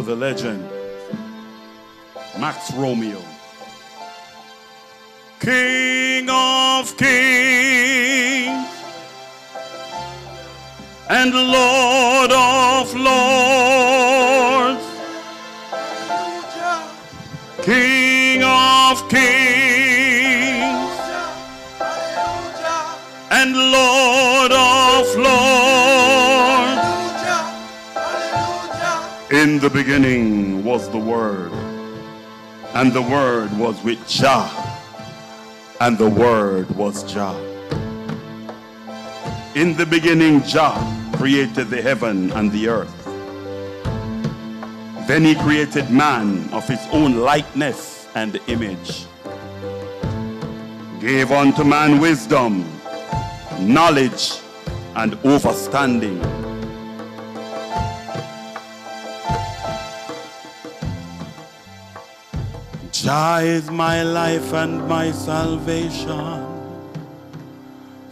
to the legend, Max Romeo. King of kings and Lord of lords, King of kings and Lord of lords. In the beginning was the Word, and the Word was with JAH, and the Word was JAH. In the beginning, JAH created the heaven and the earth. Then he created man of his own likeness and image. Gave unto man wisdom, knowledge, and understanding. JAH is my life and my salvation.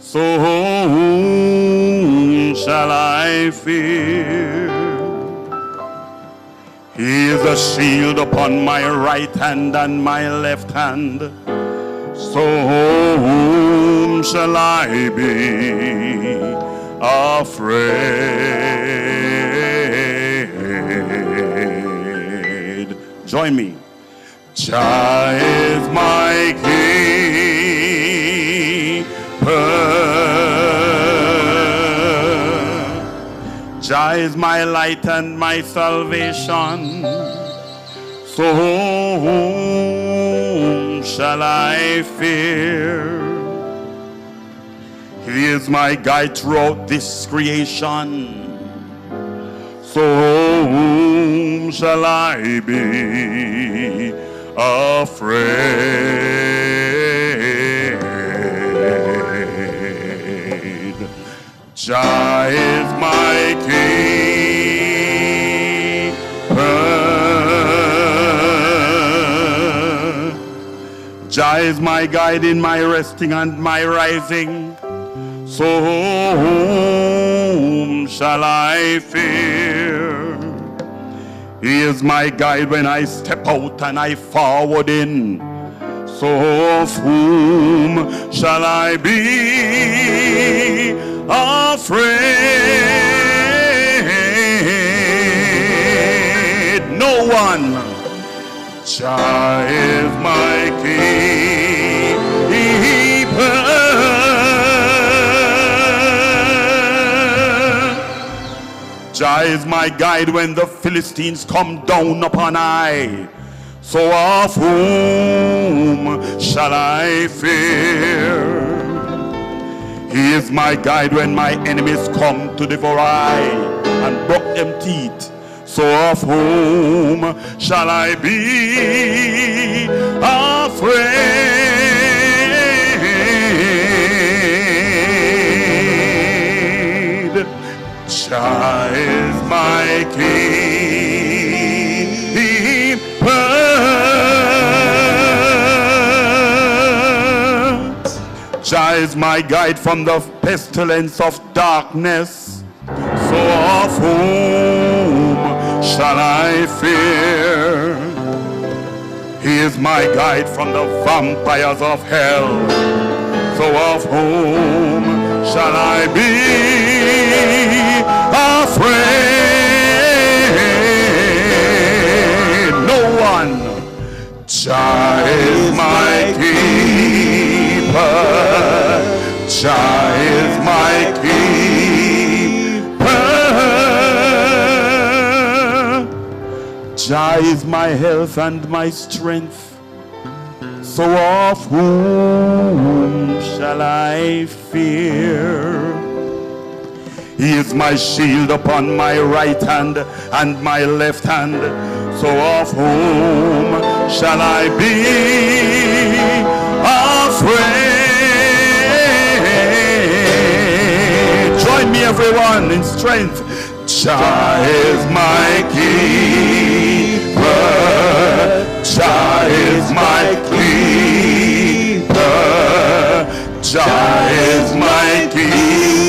So whom shall I fear? He is a shield upon my right hand and my left hand. So whom shall I be afraid? Join me. JAH is my keeper. JAH is my light and my salvation. So whom shall I fear? He is my guide throughout this creation. So whom shall I be afraid? JAH is my keeper. JAH is my guide in my resting and my rising. So whom shall I fear? He is my guide when I step out and I forward in. So of whom shall I be afraid? No one. JAH is my keeper. JAH is my guide when the Philistines come down upon I. So of whom shall I fear? He is my guide when my enemies come to devour I and broke them teeth. So of whom shall I be afraid? JAH is my keeper. JAH is my guide from the pestilence of darkness. So of whom shall I fear? He is my guide from the vampires of hell. So of whom shall I be afraid? No one. JAH is my keeper. JAH is my keeper. JAH is my health and my strength. So of whom shall I fear? He is my shield upon my right hand and my left hand. So of whom shall I be afraid? Join me everyone in strength. JAH is my keeper. JAH is my keeper. JAH is my keeper.